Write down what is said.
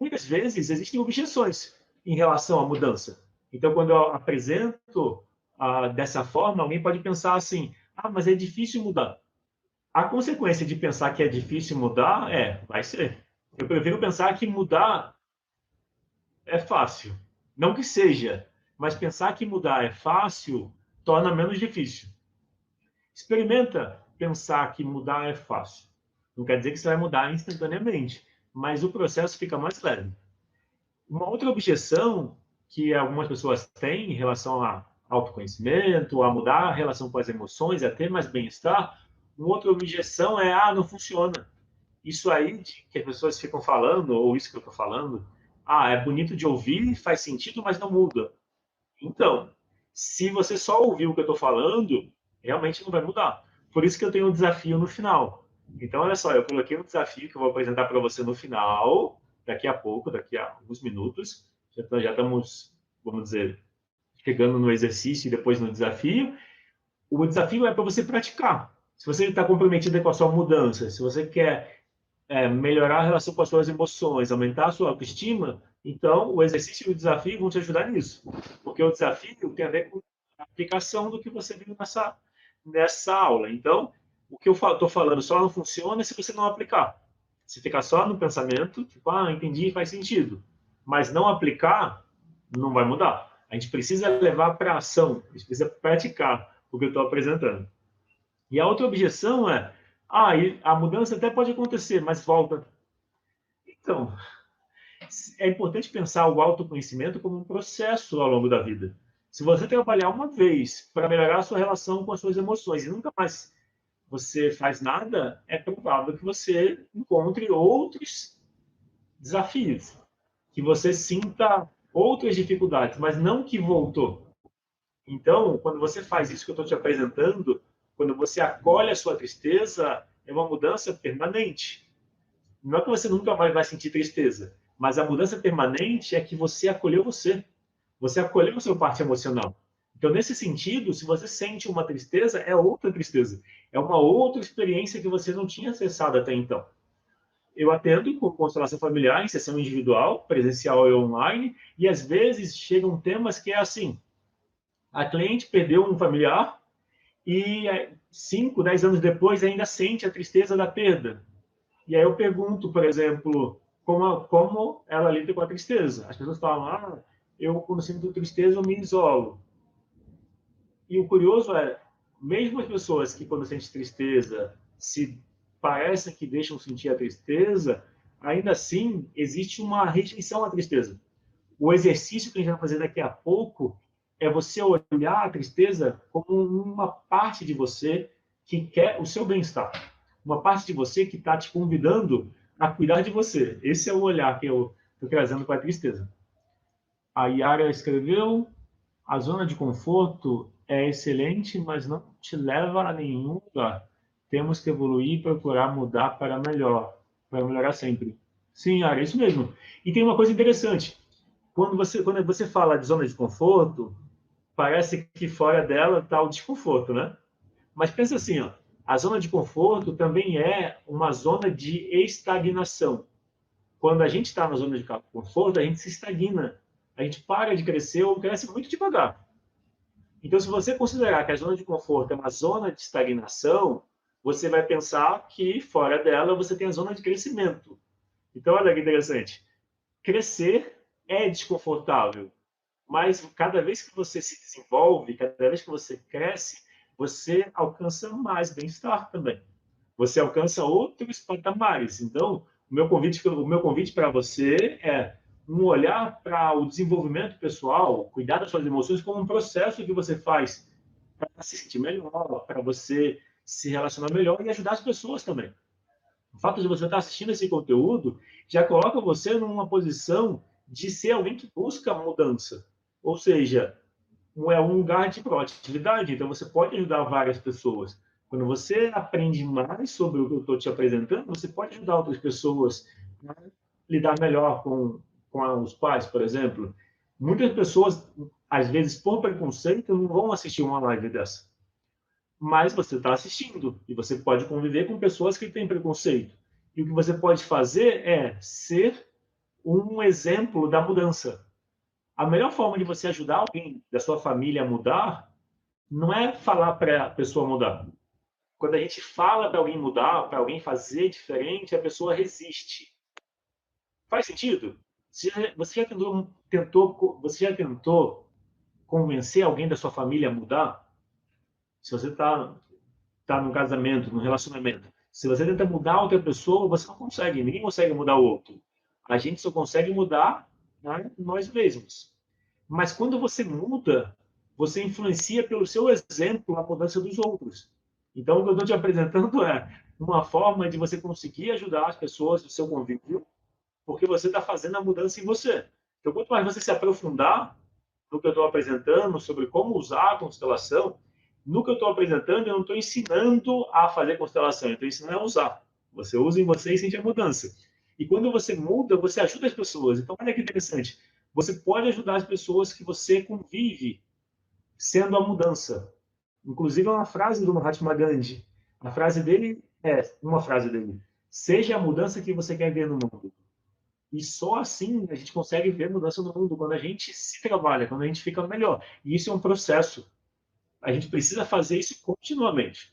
muitas vezes existem objeções em relação à mudança. Então, quando eu apresento dessa forma, alguém pode pensar assim: ah, mas é difícil mudar. A consequência de pensar que é difícil mudar vai ser. Eu prefiro pensar que mudar é fácil. Não que seja, mas pensar que mudar é fácil torna menos difícil. Experimenta pensar que mudar é fácil. Não quer dizer que você vai mudar instantaneamente, mas o processo fica mais leve. Uma outra objeção que algumas pessoas têm em relação a autoconhecimento, a mudar a relação com as emoções, a ter mais bem-estar, uma outra objeção é: ah, não funciona. Isso aí que as pessoas ficam falando, ou isso que eu estou falando, ah, é bonito de ouvir, faz sentido, mas não muda. Então, se você só ouvir o que eu estou falando, realmente não vai mudar. Por isso que eu tenho um desafio no final. Então, olha só, eu coloquei um desafio que eu vou apresentar para você no final, daqui a pouco, daqui a alguns minutos. Já estamos, vamos dizer, chegando no exercício e depois no desafio. O desafio é para você praticar. Se você está comprometido com a sua mudança, se você quer melhorar a relação com as suas emoções, aumentar a sua autoestima, então o exercício e o desafio vão te ajudar nisso. Porque o desafio tem a ver com a aplicação do que você viu nessa aula. Então, o que eu estou falando só não funciona se você não aplicar. Se ficar só no pensamento, tipo, ah, entendi, faz sentido. Mas não aplicar, não vai mudar. A gente precisa levar para a ação, a gente precisa praticar o que eu estou apresentando. E a outra objeção é: ah, a mudança até pode acontecer, mas volta. Então, é importante pensar o autoconhecimento como um processo ao longo da vida. Se você trabalhar uma vez para melhorar a sua relação com as suas emoções e nunca mais você faz nada, é provável que você encontre outros desafios, que você sinta outras dificuldades, mas não que voltou. Então, quando você faz isso que eu estou te apresentando, quando você acolhe a sua tristeza, é uma mudança permanente. Não é que você nunca mais vai sentir tristeza, mas a mudança permanente é que você acolheu você. Você acolheu a sua parte emocional. Então, nesse sentido, se você sente uma tristeza, é outra tristeza. É uma outra experiência que você não tinha acessado até então. Eu atendo com constelação familiar, em sessão individual, presencial e online, e às vezes chegam temas que é assim: a cliente perdeu um familiar e 5, 10 anos depois ainda sente a tristeza da perda. E aí eu pergunto, por exemplo, como ela lida com a tristeza. As pessoas falam: ah, eu quando sinto tristeza eu me isolo. E o curioso é, mesmo as pessoas que quando sentem tristeza se parecem que deixam sentir a tristeza, ainda assim existe uma rejeição à tristeza. O exercício que a gente vai fazer daqui a pouco é você olhar a tristeza como uma parte de você que quer o seu bem-estar. Uma parte de você que está te convidando a cuidar de você. Esse é o olhar que eu estou trazendo para a tristeza. A Yara escreveu: a zona de conforto é excelente, mas não te leva a nenhum lugar. Temos que evoluir e procurar mudar para melhor, para melhorar sempre. Sim, Yara, é isso mesmo. E tem uma coisa interessante. Quando você fala de zona de conforto, parece que fora dela está o desconforto, né? Mas pensa assim, ó, a zona de conforto também é uma zona de estagnação. Quando a gente está na zona de conforto, a gente se estagna. A gente para de crescer ou cresce muito devagar. Então, se você considerar que a zona de conforto é uma zona de estagnação, você vai pensar que fora dela você tem a zona de crescimento. Então, olha que interessante. Crescer é desconfortável, mas cada vez que você se desenvolve, cada vez que você cresce, você alcança mais bem-estar também. Você alcança outros patamares. Então, o meu convite para você é um olhar para o desenvolvimento pessoal, cuidar das suas emoções como um processo que você faz para se sentir melhor, para você se relacionar melhor e ajudar as pessoas também. O fato de você estar assistindo esse conteúdo já coloca você numa posição de ser alguém que busca mudança. Ou seja, é um lugar de proatividade, então você pode ajudar várias pessoas. Quando você aprende mais sobre o que eu estou te apresentando, você pode ajudar outras pessoas a lidar melhor com os pais, por exemplo. Muitas pessoas, às vezes, por preconceito, não vão assistir uma live dessa. Mas você está assistindo e você pode conviver com pessoas que têm preconceito. E o que você pode fazer é ser um exemplo da mudança. A melhor forma de você ajudar alguém da sua família a mudar não é falar para a pessoa mudar. Quando a gente fala para alguém mudar, para alguém fazer diferente, a pessoa resiste. Faz sentido? Você já tentou convencer alguém da sua família a mudar? Se você está num casamento, num relacionamento, se você tenta mudar outra pessoa, você não consegue, ninguém consegue mudar o outro. A gente só consegue mudar, né, nós mesmos. Mas quando você muda, você influencia pelo seu exemplo a mudança dos outros. Então, o que eu estou te apresentando é uma forma de você conseguir ajudar as pessoas do seu convívio, porque você está fazendo a mudança em você. Então, quanto mais você se aprofundar no que eu estou apresentando sobre como usar a constelação, no que eu estou apresentando, eu não estou ensinando a fazer constelação, eu estou ensinando a usar. Você usa em você e sente a mudança. E quando você muda, você ajuda as pessoas. Então, olha que interessante. Você pode ajudar as pessoas que você convive sendo a mudança. Inclusive, é uma frase do Mahatma Gandhi. A frase dele é uma frase dele: seja a mudança que você quer ver no mundo. E só assim a gente consegue ver mudança no mundo, quando a gente se trabalha, quando a gente fica melhor. E isso é um processo. A gente precisa fazer isso continuamente.